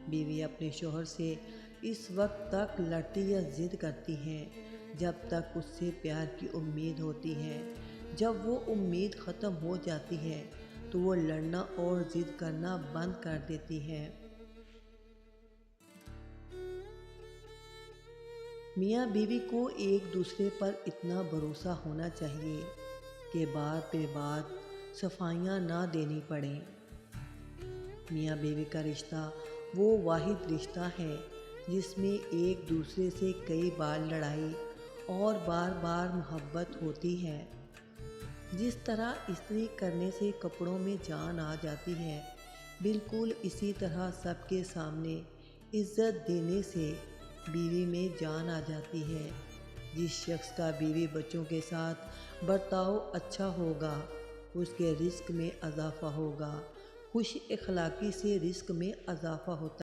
بیوی اپنے شوہر سے اس وقت تک لڑتی یا ضد کرتی ہیں جب تک اس سے پیار کی امید ہوتی ہے۔ جب وہ امید ختم ہو جاتی ہے تو وہ لڑنا اور ضد کرنا بند کر دیتی ہے۔ میاں بیوی کو ایک دوسرے پر اتنا بھروسہ ہونا چاہیے کہ بات پہ بات صفائیاں نہ دینی پڑیں۔ میاں بیوی کا رشتہ وہ واحد رشتہ ہے جس میں ایک دوسرے سے کئی بار لڑائی اور بار بار محبت ہوتی ہے۔ جس طرح استری کرنے سے کپڑوں میں جان آ جاتی ہے، بالکل اسی طرح سب کے سامنے عزت دینے سے بیوی میں جان آ جاتی ہے۔ جس شخص کا بیوی بچوں کے ساتھ برتاؤ اچھا ہوگا، اس کے رزق میں اضافہ ہوگا۔ خوش اخلاقی سے رزق میں اضافہ ہوتا ہے۔